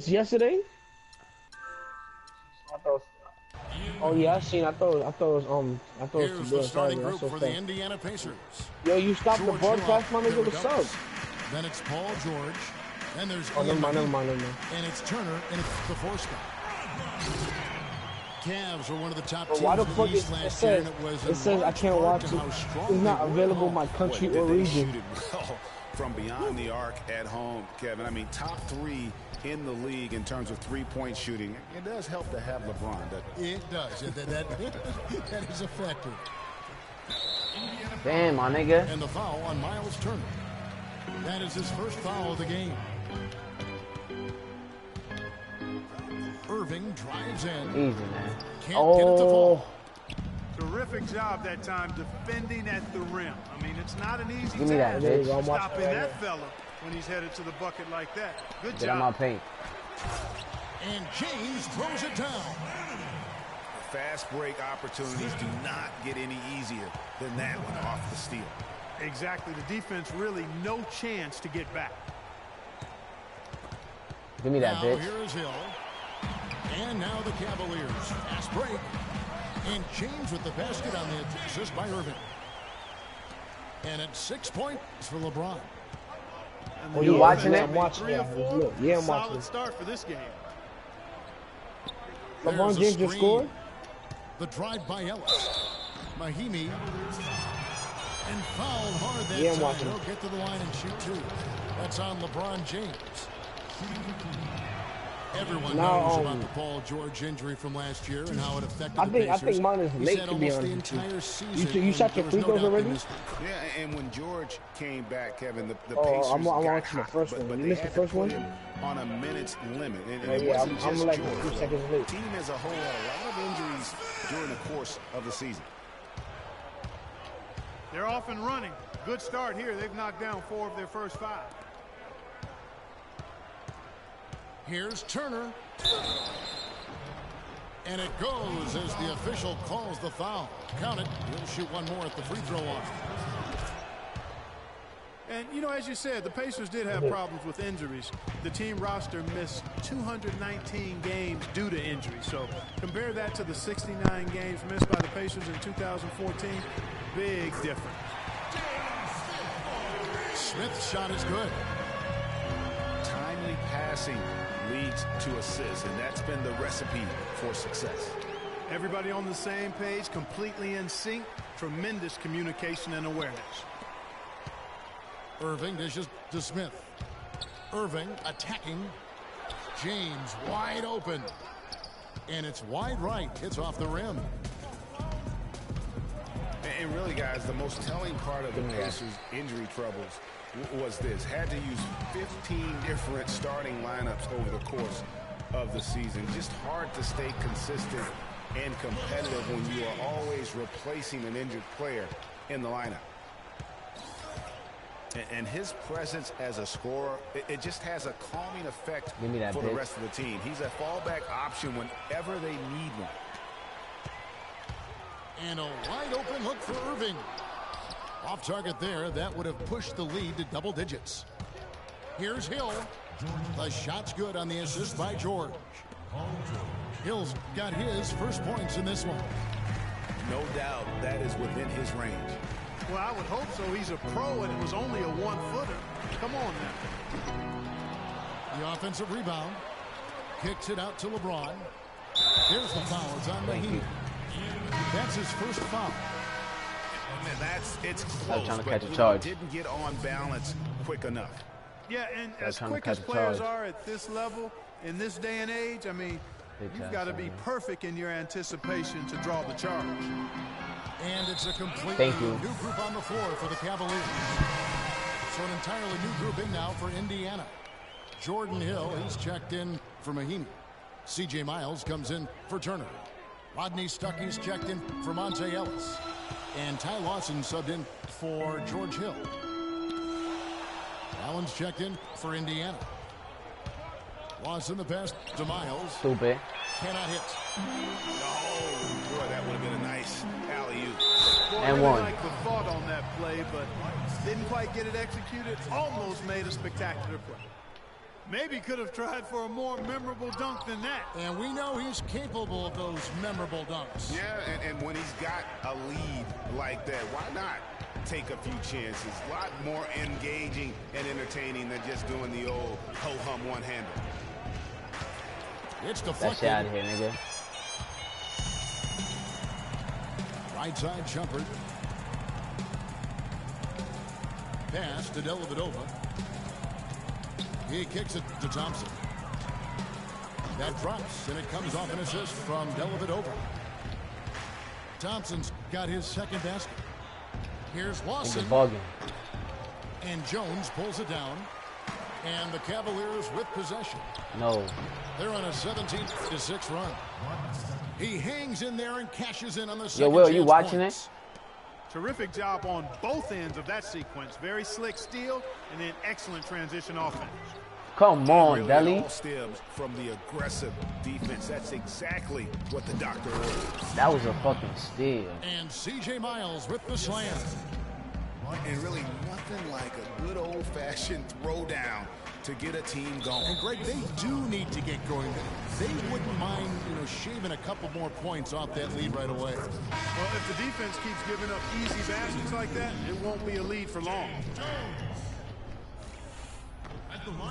Yesterday? I thought, oh yeah, I seen. I thought it was Here's today. the starting Saturday. group for the Indiana Pacers. Yo, you stopped the George broadcast, my nigga. Hill, What's up? Then it's Paul George. Then there's Oh, Ian never McGee. mind. And it's Turner, and it's the four spot. Cavs were one of the top But teams why the in the fuck East last year, and it says I can't watch it. It's not available in my country or region. Shoot it well from beyond the arc at home, Kevin. I mean, top 3 in the league in terms of three-point shooting. It does help to have LeBron, doesn't it? It does. That is a factor. Damn, my nigga. And the foul on Miles Turner. That is his first foul of the game. Irving drives in. Easy, man. Can't get it to fall. Terrific job that time defending at the rim. I mean, it's not an easy Give me that, task bitch. stopping that fella when he's headed to the bucket like that. Good Get out my job. paint. And James throws it down. Fast break opportunities do not get any easier than that one off the steal. Exactly. The defense really no chance to get back. Give me that, Now bitch. here is Hill. And now the Cavaliers. Fast break. And James with the basket on the assist by Irving. And it's 6 points for LeBron. Oh, you watching it? I'm watching it. Yeah, I'm watching Solid it. start for this game. LeBron James just scored? The drive by Ellis. Mahimi. And fouled hard that Yeah, I'm time. watching it. He'll get to the line and shoot 2. That's on LeBron James. Everyone knows about the Paul George injury from last year and how it affected the Pacers. I think mine is late, to be the honest. entire season. You shot your free throws already? Yeah, and when George came back, Kevin, the Oh, Pacers I'm got watching the hot, first but one. You they missed the had to first put one? him on a minutes limit. And it Yeah, wasn't I'm just like George. 2 seconds late. The team as a whole had a lot of injuries during the course of the season. They're off and running. Good start here. They've knocked down 4 of their first 5. Here's Turner. And it goes as the official calls the foul. Count it. He'll shoot one more at the free throw line. And, you know, as you said, the Pacers did have problems with injuries. The team roster missed 219 games due to injury. So compare that to the 69 games missed by the Pacers in 2014. Big difference. Smith's shot is good. Timely passing leads to assists, and that's been the recipe for success. Everybody on the same page, completely in sync. Tremendous communication and awareness. Irving dishes to Smith. Irving attacking. James wide open. And it's wide right. Hits off the rim. And really, guys, the most telling part of the Pacers' injury troubles was this. Had to use 15 different starting lineups over the course of the season. Just hard to stay consistent and competitive when you are always replacing an injured player in the lineup. And his presence as a scorer, it just has a calming effect for the rest of the team. He's a fallback option whenever they need one. And a wide open look for Irving. Off target there. That would have pushed the lead to double digits. Here's Hill. The shot's good on the assist by George. Hill's got his first points in this one. No doubt that is within his range. Well, I would hope so. He's a pro, and it was only a 1-footer. Come on now. The offensive rebound. Kicks it out to LeBron. Here's the foul. It's on Mahimi. That's his first foul. Man, it's close, trying to but catch a charge. Didn't get on balance quick enough. Yeah, and as trying to quick catch as a players charge. are at this level, in this day and age, I mean, you've got to be perfect in your anticipation to draw the charge. And it's a completely new group on the floor for the Cavaliers. So an entirely new group in now for Indiana. Jordan Hill, he's checked in for Mahimi. C.J. Miles comes in for Turner. Rodney Stuckey's checked in for Monte Ellis. And Ty Lawson subbed in for George Hill. Allen's checked in for Indiana. Lawson the pass to Miles. Stupid. Cannot hit. Oh, boy, that would have been a nice alley-oop. And really one. liked the thought on that play, but didn't quite get it executed. Almost made a spectacular play. Maybe could have tried for a more memorable dunk than that. And we know he's capable of those memorable dunks. Yeah, and when he's got a lead like that, why not take a few chances? A lot more engaging and entertaining than just doing the old ho-hum one-hander. It's deflected. That shit out of here, nigga. Right side jumper. Pass to Dellavedova. He kicks it to Thompson. That drops, and it comes off an assist from Dellavedova. Thompson's got his second basket. Here's Lawson. And Jones pulls it down. And the Cavaliers with possession. No. They're on a 17-6 run. He hangs in there and cashes in on the second. Yo, Will, you chance watching points. it? Terrific job on both ends of that sequence. Very slick steal and then excellent transition offense. Come on, really Deli. All stems from the aggressive defense. That's exactly what the doctor ordered. That was a fucking steal. And C.J. Miles with the slam. And really nothing like a good old-fashioned throwdown to get a team going. And Greg, they do need to get going. They wouldn't mind, shaving a couple more points off that lead right away. Well, if the defense keeps giving up easy baskets like that, it won't be a lead for long.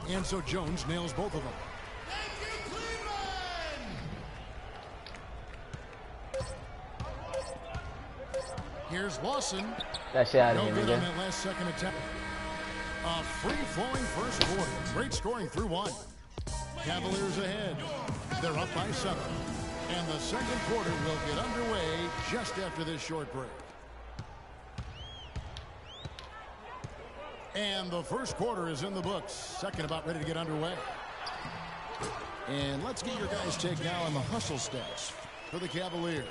And so Jones nails both of them. Here's Lawson. That shit out of No here, good on nigga. that last second attempt. A free-flowing first quarter. Great scoring through one. Cavaliers ahead. They're up by 7. And the second quarter will get underway just after this short break. And the first quarter is in the books. Second about ready to get underway. And let's get your guys' take now on the hustle stats for the Cavaliers.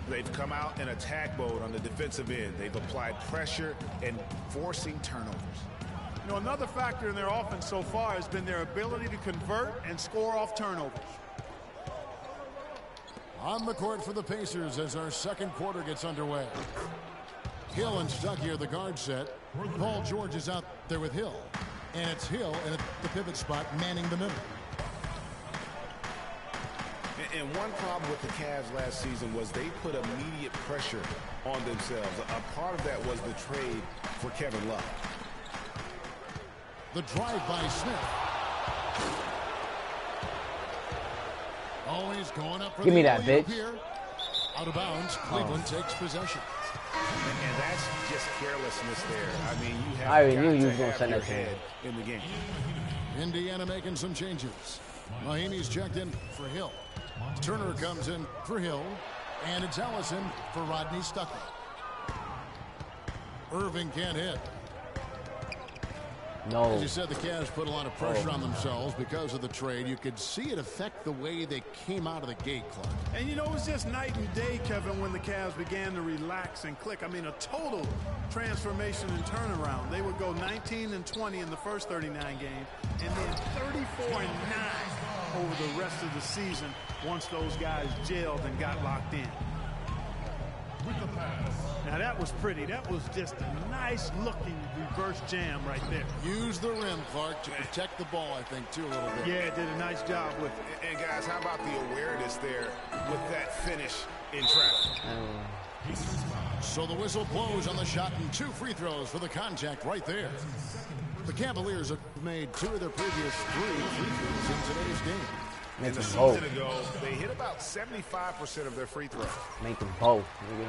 They've come out in attack mode on the defensive end. They've applied pressure and forcing turnovers. Another factor in their offense so far has been their ability to convert and score off turnovers. On the court for the Pacers as our second quarter gets underway. Hill and Stuckey are the guard set. Paul George is out there with Hill. And it's Hill and at the pivot spot manning the middle. And one problem with the Cavs last season was they put immediate pressure on themselves. A part of that was the trade for Kevin Love. The drive by Smith. Always going up for Give the me that, alley-oop bitch. here. Out of bounds. Cleveland takes possession. And that's just carelessness there. I mean, you have I already knew got you to was gonna have send your that to me. head in the game. Indiana making some changes. Mahinmi's checked in for Hill. Turner comes in for Hill. And it's Ellison for Rodney Stuckey. Irving can't hit. No. As you said, the Cavs put a lot of pressure on themselves because of the trade. You could see it affect the way they came out of the gate, Clark. And it was just night and day, Kevin, when the Cavs began to relax and click. I mean, a total transformation and turnaround. They would go 19-20 in the first 39 games, and then 34-9 over the rest of the season once those guys gelled and got locked in. Now that was pretty. That was just a nice looking reverse jam right there. Use the rim, Clark, to protect the ball, I think, too, a little bit. Yeah, did a nice job with it. And guys, how about the awareness there with that finish in traffic? So the whistle blows on the shot and 2 free throws for the contact right there. The Cavaliers have made 2 of their previous 3 free throws in today's game. And a season ago, they hit about 75% of their free throws. Make them both, nigga.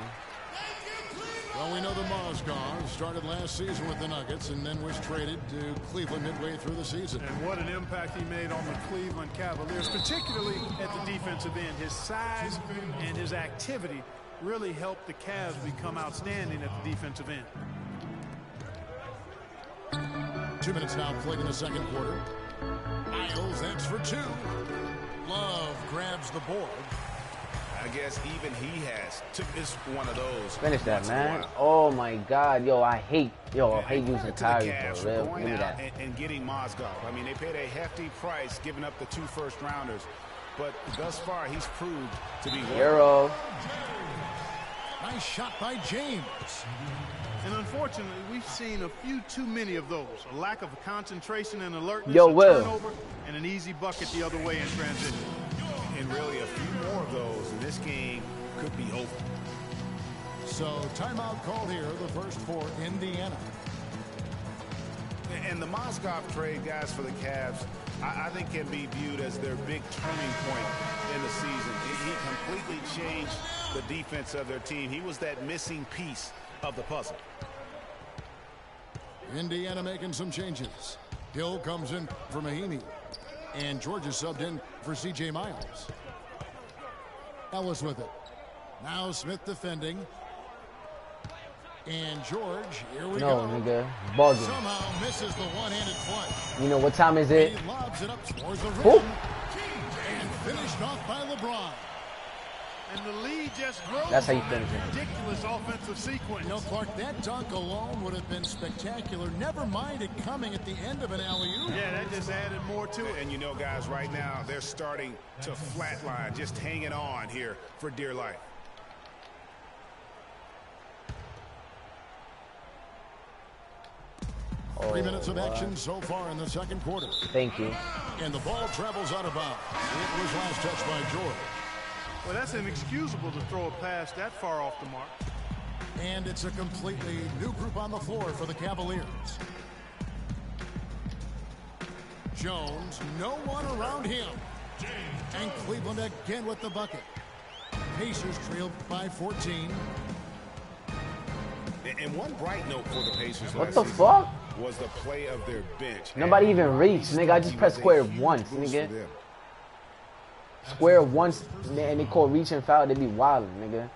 Well, we know the Mozgov started last season with the Nuggets and then was traded to Cleveland midway through the season. And what an impact he made on the Cleveland Cavaliers, particularly at the defensive end. His size and his activity really helped the Cavs become outstanding at the defensive end. 2 minutes now played in the second quarter. Isles, that's for 2. Love grabs the board. I guess even he took this one of those. Finish that, man. Oh my God, yo, I hate using Kyrie, bro. Give me that. And getting Mozgov. I mean, they paid a hefty price, giving up the 2 first-rounders, but thus far he's proved to be one. Hero. Nice shot by James. And unfortunately, we've seen a few too many of those. A lack of concentration and alertness, Yo, a Will. turnover, and an easy bucket the other way in transition. And really, a few more of those, and this game could be over. So, timeout called here, the first for Indiana. And the Mozgov trade, guys, for the Cavs, I think can be viewed as their big turning point in the season. He completely changed the defense of their team. He was that missing piece of the puzzle. Indiana making some changes. Hill comes in for Mahinmi. And George is subbed in for C.J. Miles. Ellis with it. Now Smith defending. And George, here we go. No, nigga. Bugging. Somehow misses the one-handed flush. You know what time is it? He lobs it up towards the Who? rim. And finished off by LeBron. And the lead just grows. That's how you on finish that it. ridiculous offensive sequence. You know, Clark, that dunk alone would have been spectacular. Never mind it coming at the end of an alley-oop. Yeah, that just added more to it. And you know, guys, right now, they're starting to flatline, just hanging on here for dear life. Oh, 3 minutes of action so far in the second quarter. Thank you. And the ball travels out of bounds. It was last touched by George. Well, that's inexcusable to throw a pass that far off the mark. And it's a completely new group on the floor for the Cavaliers. Jones, no one around him. And Cleveland again with the bucket. Pacers trailed by 14. And one bright note for the Pacers What last the season fuck? was the play of their bench. Nobody even reached, nigga. I just pressed square once, nigga. Square once, and they call reach and foul. They be wildin', nigga.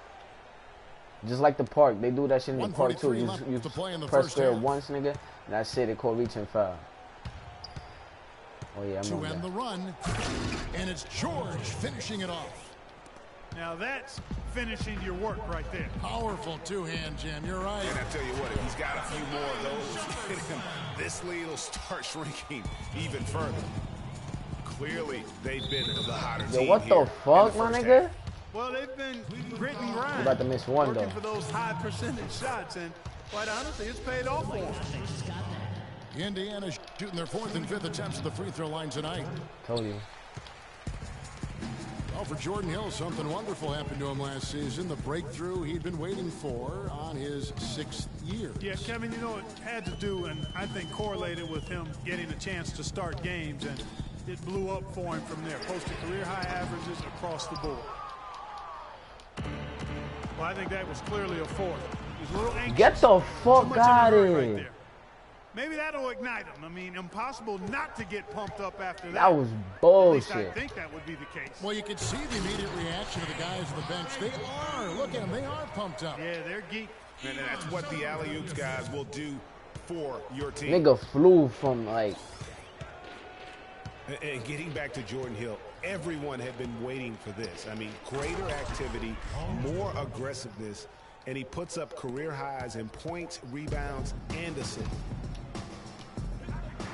Just like the park. They do that shit in the park, too. You press square once, nigga, and that's it. They call reach and foul. Oh, yeah, I'm To on end that. the run. And it's George finishing it off. Now that's finishing your work right there. Powerful two-hand jam. You're right. And I tell you what, if he's got a few more of those, this lead will start shrinking even further. Clearly, they've been the hotter Yo, team what here the fuck, in the my first nigga? half. Well, they've been grit and grind. You about to miss one, working though. for those high percentage shots, and quite honestly, it's paid off for them. Indiana shooting their fourth and fifth attempts at the free throw line tonight. Told you. Well, for Jordan Hill, something wonderful happened to him last season. The breakthrough he'd been waiting for on his 6th year. Yeah, Kevin, you know, it had to do, and I think correlated with him getting a chance to start games, and it blew up for him from there. Posted career-high averages across the board. Well, I think that was clearly a fourth. He was a little anxious. Get the Too fuck much in a out of hurry right here. there. Maybe that'll ignite him. I mean, impossible not to get pumped up after that. That was At least I bullshit. think that would be the case. Well, you could see the immediate reaction of the guys on the bench. They are. Look at them. They are pumped up. Yeah, they're geek. And that's what the alley-oops guys will do for your team. Nigga flew from, like... And getting back to Jordan Hill, everyone had been waiting for this. I mean, greater activity, more aggressiveness, and he puts up career highs in points, rebounds, and assists.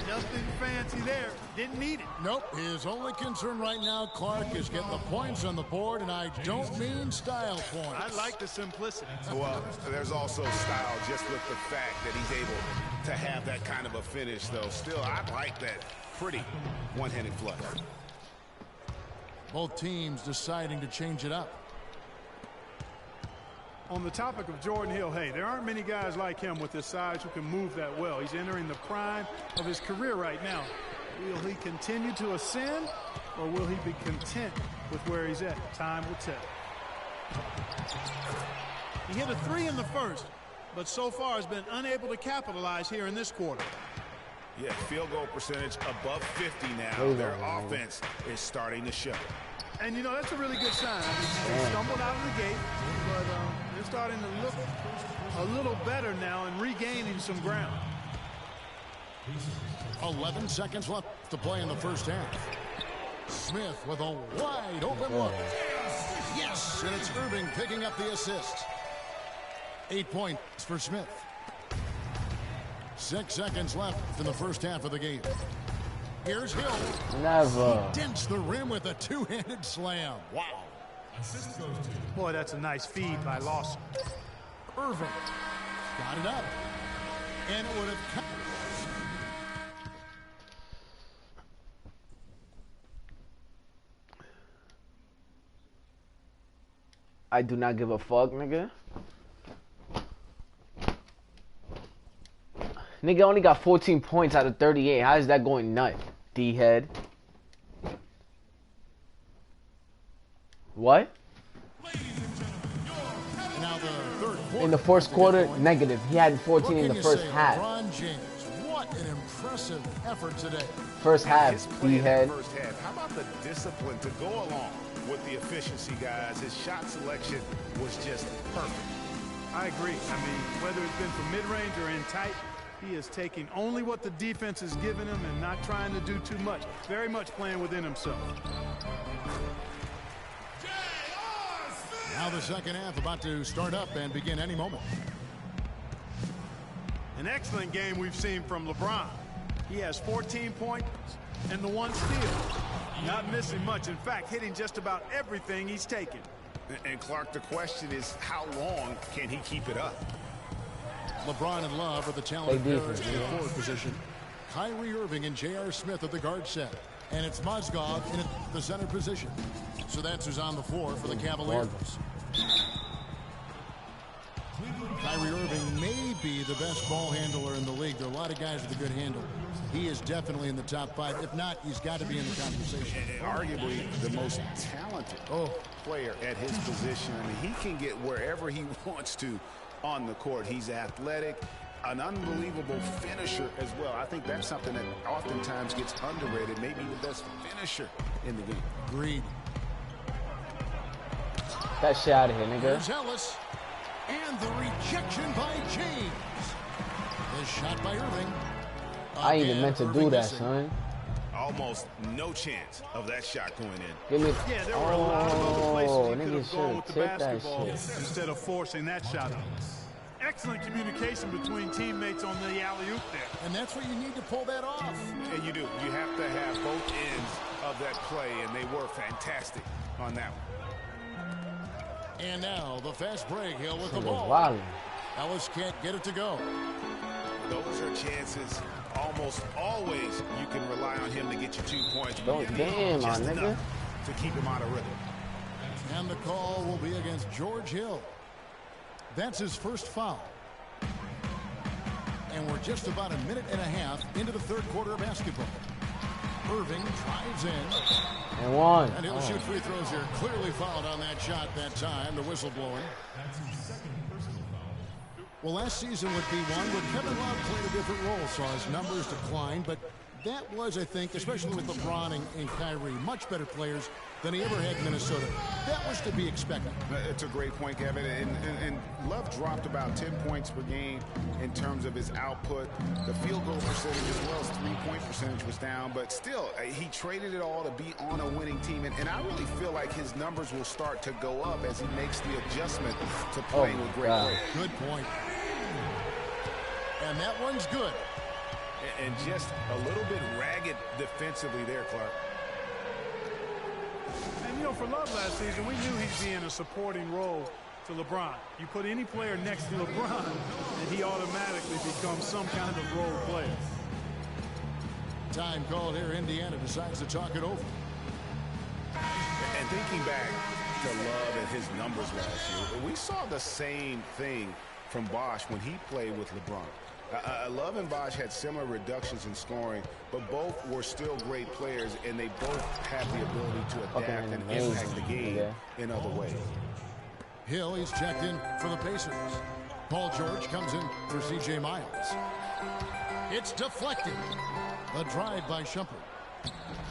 Nothing fancy there. Didn't need it. Nope. His only concern right now, Clark, is getting the points on the board, and I don't mean style points. I like the simplicity. Well, there's also style just with the fact that he's able to have that kind of a finish, though. Still, I like that pretty one-handed flush. Both teams deciding to change it up. On the topic of Jordan Hill, hey, there aren't many guys like him with his size who can move that well. He's entering the prime of his career right now. Will he continue to ascend, or will he be content with where he's at? Time will tell. He hit a three in the first, but so far has been unable to capitalize here in this quarter. Yeah, field goal percentage above 50 now. Their offense is starting to show. And, you know, that's a really good sign. I mean, they stumbled out of the gate, but they're starting to look a little better now and regaining some ground. 11 seconds left to play in the first half. Smith with a wide open look. Yes, and it's Irving picking up the assist. 8 points for Smith. 6 seconds left in the first half of the game. Here's Hill. Never. He dents the rim with a two-handed slam. Wow. Boy, that's a nice feed by Lawson. Irving got it up. And it would have come. I do not give a fuck, nigga. Nigga only got 14 points out of 38. How is that going nut, D-head? What? Now the third quarter. In the first quarter, negative. He had 14 in the first half. James, what an impressive effort today. First half, D-head. First half. How about the discipline to go along with the efficiency, guys? His shot selection was just perfect. I agree. I mean, whether it's been from mid-range or in tight, he is taking only what the defense is giving him and not trying to do too much. Very much playing within himself. Now the second half about to start up and begin any moment. An excellent game we've seen from LeBron. He has 14 points and the 1 steal. Not missing much. In fact, hitting just about everything he's taken. And Clark, the question is, how long can he keep it up? LeBron and Love are the talented pairs in the forward position. Kyrie Irving and J.R. Smith at the guard set. And it's Mozgov in the center position. So that's who's on the floor for the Cavaliers. Kyrie Irving may be the best ball handler in the league. There are a lot of guys with a good handle. He is definitely in the top 5. If not, he's got to be in the conversation. And arguably the most talented player at his position. I mean, he can get wherever he wants to on the court. He's athletic, an unbelievable finisher as well. I think that's something that oftentimes gets underrated. Maybe the best finisher in the game. Agreed. That shit out of here, nigga. Here's Ellis. And the rejection by James. The shot by Irving. I ain't even meant to do that, son. Almost no chance of that shot going in. Give me. Yeah, there were a lot of other places you could have gone with the that basketball shit. instead of forcing that shot up. Excellent communication between teammates on the alley-oop there. And that's what you need to pull that off. And you do. You have to have both ends of that play, and they were fantastic on that one. And now the fast break. Hill with the ball. Wow. Ellis can't get it to go. Those are chances. Almost always you can rely on him to get you 2 points. Damn, my just nigga. enough to keep him out of rhythm. And the call will be against George Hill. That's his first foul. And we're just about a minute and a half into the third quarter of basketball. Irving drives in. And one. And he'll shoot free throws here. Clearly fouled on that shot that time. The whistle blowing. Well, last season would be one when Kevin Love played a different role. Saw his numbers decline. But that was, I think, especially with LeBron and Kyrie, much better players than he ever had in Minnesota. That was to be expected. It's a great point, Kevin. And Love dropped about 10 points per game in terms of his output. The field goal percentage as well as three-point percentage was down. But still, he traded it all to be on a winning team. And I really feel like his numbers will start to go up as he makes the adjustment to playing with great players. Good point. And that one's good. And just a little bit ragged defensively there, Clark. And, you know, for Love last season, we knew he'd be in a supporting role to LeBron. You put any player next to LeBron, and he automatically becomes some kind of role player. Time called here. Indiana decides to talk it over. And thinking back to Love and his numbers last year, we saw the same thing from Bosh when he played with LeBron. Love and Bosh had similar reductions in scoring, but both were still great players, and they both have the ability to adapt and impact the game in other ways. Hill, he's checked in for the Pacers. Paul George comes in for C.J. Miles. It's deflected. A drive by Shumpert.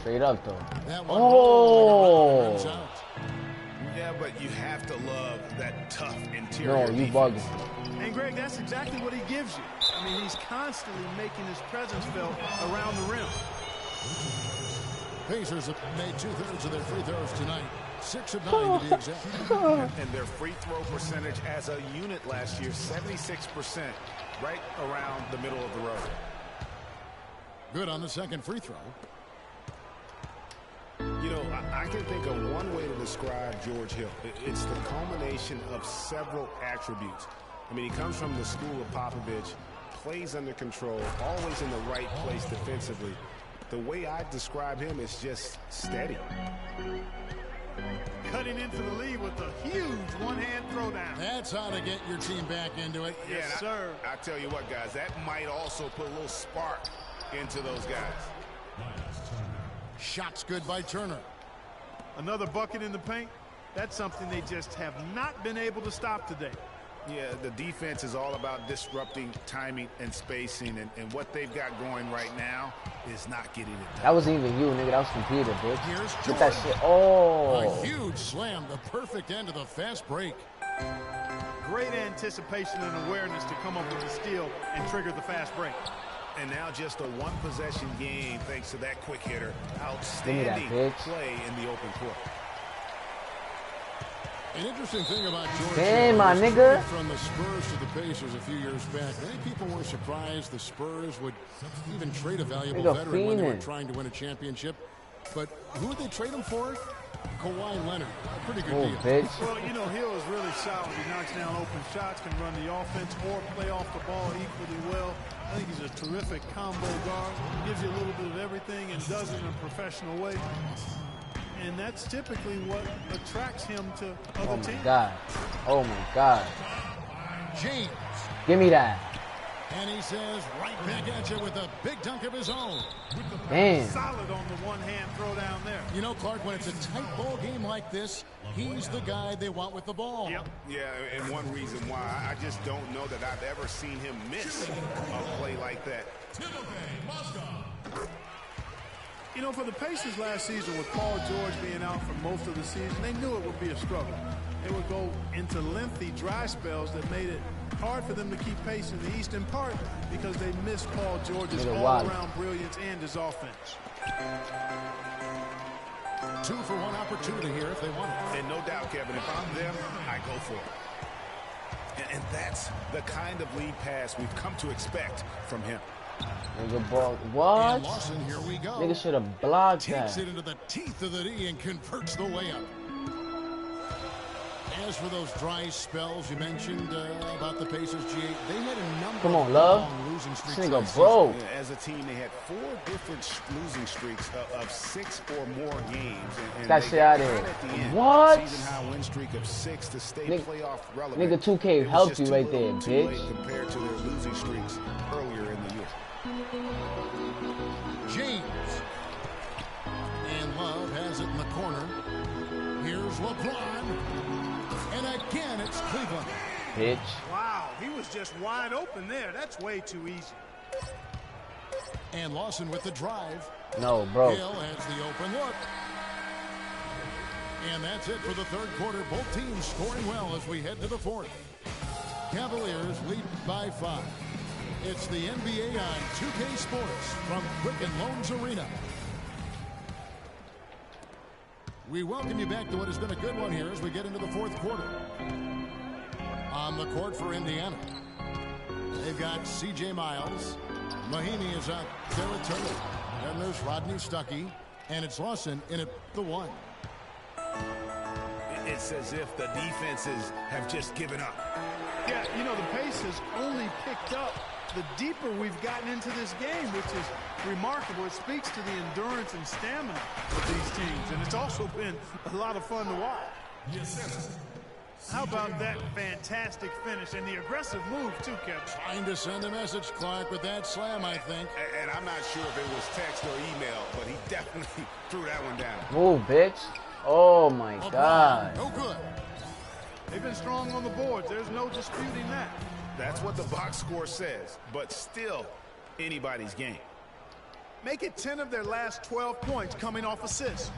Straight up, though. That one runs out. Yeah, but you have to love that tough interior. No, you bugging. And, Greg, that's exactly what he gives you. I mean, he's constantly making his presence felt around the rim. Pacers have made 2/3 of their free throws tonight. 6 of 9 to be exact. And their free throw percentage as a unit last year, 76%, right around the middle of the road. Good on the second free throw. You know, I can think of one way to describe George Hill. It's the culmination of several attributes. I mean, he comes from the school of Popovich, plays under control, always in the right place defensively. The way I describe him is just steady. Cutting into the lead with a huge one-hand throwdown. That's how to get your team back into it. Yes, sir. I tell you what, guys, that might also put a little spark into those guys. Shots good by Turner. Another bucket in the paint. That's something they just have not been able to stop today. Yeah, the defense is all about disrupting timing and spacing, and what they've got going right now is not getting it done. That wasn't even you, nigga. That was computer, bitch. Here's Get that shit. Oh. A huge slam, the perfect end of the fast break. Great anticipation and awareness to come up with the steal and trigger the fast break. And now just a one-possession game thanks to that quick hitter. Outstanding play in the open court. An interesting thing about George Damn, my nigga. From the Spurs to the Pacers a few years back, many people were surprised the Spurs would even trade a valuable veteran when they were trying to win a championship. But who would they trade him for? Kawhi Leonard. A pretty good deal. Bitch. Well, you know, Hill is really solid. He knocks down open shots, can run the offense or play off the ball equally well. I think he's a terrific combo guard. Gives you a little bit of everything and does it in a professional way. And that's typically what attracts him to other teams. Oh, my God. Oh, my God. James. Give me that. And he says right back at you with a big dunk of his own. Damn. Solid on the one-hand throw down there. You know, Clark, when it's a tight ball game like this, he's the guy they want with the ball. Yep. Yeah, and one reason why I just don't know that I've ever seen him miss a play like that. You know, for the Pacers last season with Paul George being out for most of the season, they knew it would be a struggle. They would go into lengthy dry spells that made it hard for them to keep pace in the East, in part because they missed Paul George's all-around brilliance and his offense. 2-for-1 opportunity here if they want it. And no doubt, Kevin, if I'm them, I go for it. And that's the kind of lead pass we've come to expect from him. Nigga ball. What? And Lawson, here we go. Nigga should have blocked that. Takes it into the teeth of the D and converts the layup. As for those dry spells you mentioned about the Pacers, G8, they had a number of long losing streaks. This nigga broke. Yeah, as a team, they had 4 different losing streaks of 6 or more games. And that shit out of here. What? Season high win streak of 6 to stay playoff relevant. Nigga 2K helped you right there, bitch. Compared to their losing streaks earlier in the year. James. And Love has it in the corner. Here's LeBron. And again, it's Cleveland. Bitch. Wow, he was just wide open there. That's way too easy. And Lawson with the drive. No, bro. Hill has the open look. And that's it for the third quarter. Both teams scoring well as we head to the fourth. Cavaliers lead by 5. It's the NBA on 2K Sports from Quicken Loans Arena. We welcome you back to what has been a good one here as we get into the fourth quarter. On the court for Indiana, they've got C.J. Miles. Mahinmi is out there with Turner. Then there's Rodney Stuckey. And it's Lawson in at the 1. It's as if the defenses have just given up. Yeah, you know, the pace has only picked up the deeper we've gotten into this game, which is remarkable. It speaks to the endurance and stamina of these teams, and it's also been a lot of fun to watch. Yes. How about that fantastic finish and the aggressive move, too, Kevin? Trying to send a message, Clark, with that slam, I think. And I'm not sure if it was text or email, but he definitely threw that one down. Move, bitch. Oh, my God. No good. They've been strong on the boards. There's no disputing that. That's what the box score says, but still anybody's game. Make it 10 of their last 12 points coming off assists.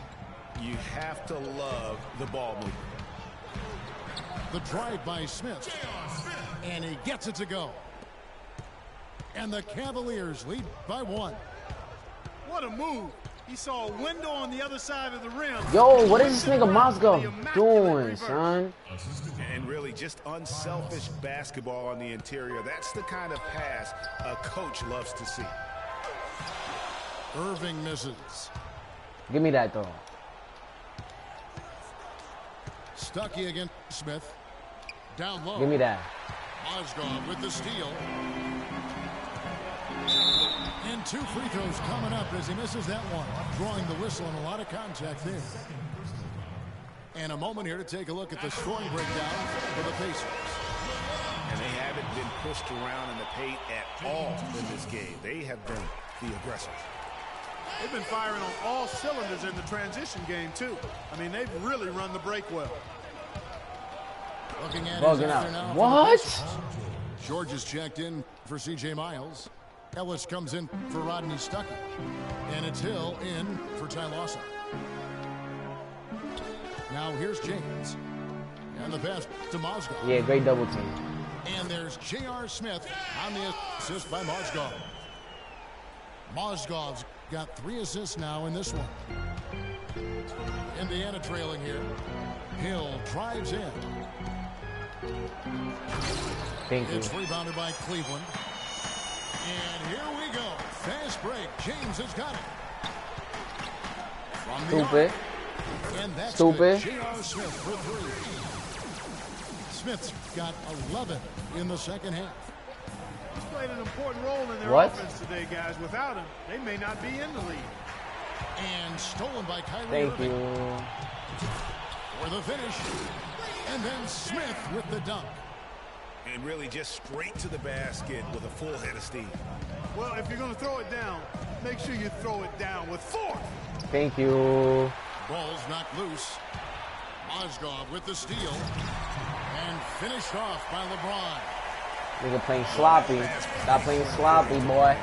You have to love the ball movement. The drive by Smith. And he gets it to go. And the Cavaliers lead by 1. What a move. He saw a window on the other side of the rim. Yo, what is this nigga Moscow doing, son? And really just unselfish basketball on the interior. That's the kind of pass a coach loves to see. Irving misses. Give me that, though. Stuckey against Smith. Down low. Give me that. Mozgov with the steal. And 2 free throws coming up as he misses that one. Drawing the whistle and a lot of contact there. And a moment here to take a look at the scoring breakdown for the Pacers. And they haven't been pushed around in the paint at all in this game. They have been the aggressors. They've been firing on all cylinders in the transition game, too. I mean, they've really run the break well. Looking at Bugging out. What? George is checked in for C.J. Miles. Ellis comes in for Rodney Stuckey. And it's Hill in for Ty Lawson. Now here's James. And the pass to Mozgov. Yeah, great double team. And there's J.R. Smith on the assist by Mozgov. Mozgov's got 3 assists now in this one. Indiana trailing here. Hill drives in. Thank you. It's rebounded by Cleveland. And here we go. Fast break. James has got it. From the Stupid. arc. And that's Stupid. J.R. Smith for 3. Smith's got 11 in the second half. He's played an important role in their What? offense today, guys. Without him, they may not be in the lead. And stolen by Kyrie Thank Irving. you. For the finish. And then Smith with the dunk. And really just straight to the basket with a full head of steam. Well, if you're going to throw it down, make sure you throw it down with force. Thank you. Ball's knocked loose. Mozgov with the steal. And finished off by LeBron. Nigga playing sloppy. Stop playing sloppy, boy.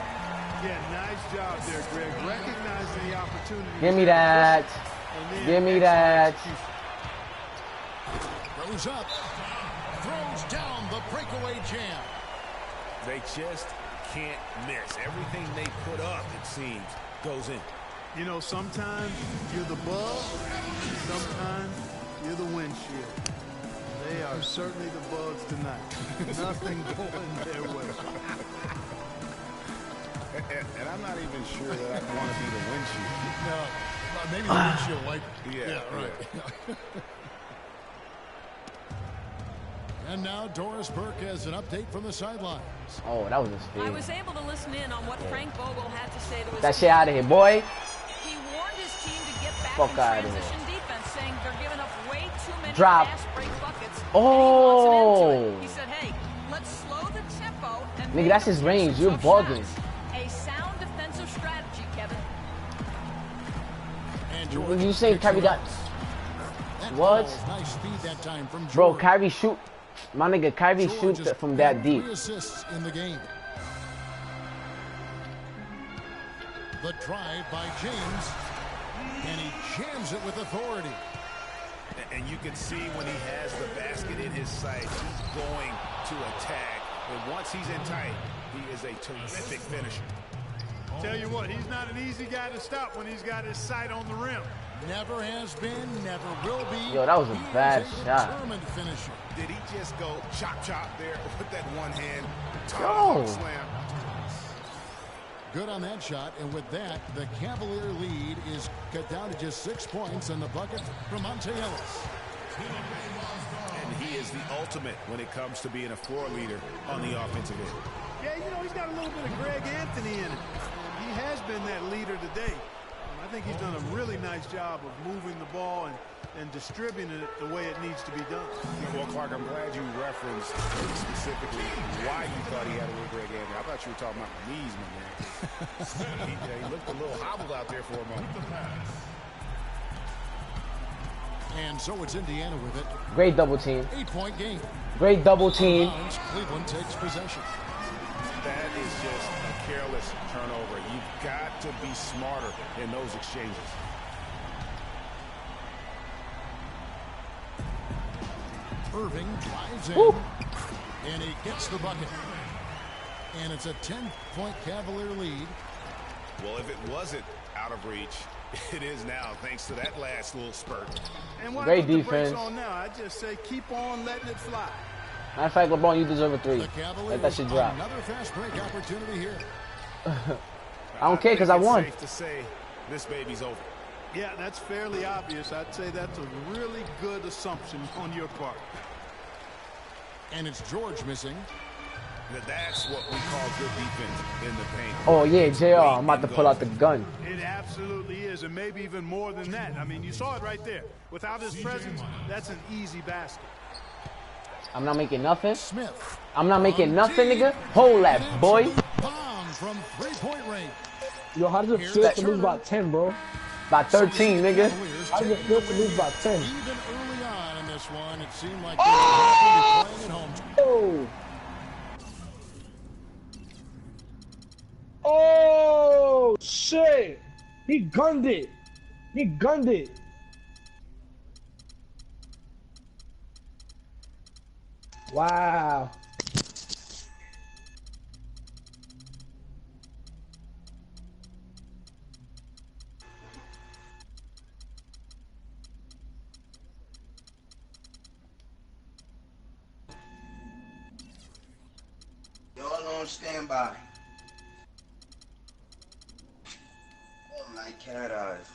Yeah, nice job there, Greg. Recognizing the opportunity. Give me that. Give me that. Throws up. Throws down the breakaway jam. They just can't miss. Everything they put up, it seems, goes in. You know, sometimes you're the bug, sometimes you're the windshield. They are certainly the bugs tonight. Nothing going their way. And I'm not even sure that I want to be the windshield. No, maybe the windshield wiper. Yeah, right. Yeah. And now Doris Burke has an update from the sidelines. Oh, that was a speed. I was able to listen in on what Frank Vogel had to say to his That team. shit out of here, boy. He warned his team to get back Fuck in outta here. transition defense, saying they're giving up way too many Drop. fast break buckets. Oh. And he wants an end to it. He said, hey, let's slow the tempo and Nigga, make that's them his take range. some You're tough bugging. shots. A sound defensive strategy, Kevin. And George When you say picks Kyrie it got... That What? ball, nice speed that time from George. Bro, Kyrie shoot... My nigga, Kyrie George shoot has from that had deep. 3 assists in the game. The drive by James. And he jams it with authority. And you can see when he has the basket in his sights, he's going to attack. And once he's in tight, he is a terrific finisher. Tell you what, he's not an easy guy to stop when he's got his sight on the rim. Never has been, never will be. Yo, that was a He is bad a shot. determined finisher. Did he just go chop there with that one hand? Yo. Slam. Good on that shot, and with that, the Cavalier lead is cut down to just 6 points in the bucket from Monte Ellis. And he is the ultimate when it comes to being a floor leader on the offensive end. Yeah, you know, he's got a little bit of Greg Anthony in him. He has been that leader today. I think he's done a really nice job of moving the ball and distributing it the way it needs to be done. Well, Clark, I'm glad you referenced specifically why you thought he had a little Greg Anthony. I thought you were talking about the knees, my man. he looked a little hobbled out there for a moment. And so it's Indiana with it. Great double team. 8-point game. Great double team. Cleveland takes possession. That is just a careless turnover. You've got to be smarter in those exchanges. Irving drives in. Woo. And he gets the bucket. And it's a 10-point Cavalier lead. Well, if it wasn't out of reach, it is now, thanks to that last little spurt. And why Great put the brakes defense. on now? I just say keep on letting it fly. Matter of fact, LeBron, you deserve a 3. The Cavaliers, Let that shit drop. another fast break opportunity here. I don't care because I think won. It's safe to say this baby's over. Yeah, that's fairly obvious. I'd say that's a really good assumption on your part. And it's George missing. That's what we call good defense in the paint. Oh, yeah, JR, I'm about to pull out the gun. It absolutely is, and maybe even more than that. I mean, you saw it right there. Without his presence, that's an easy basket. I'm not making nothing. Smith. I'm not making nothing, nigga. Hold that, boy. Bomb from three-point range. Yo, how does it feel to lose by 10, bro? By 13, nigga. How does it feel to lose by 10? Even early on in this one, it seemed like they were happy to be playing at home. Oh! Oh, shit! He gunned it. He gunned it. Wow. Y'all on standby. Oh, my cat eyes.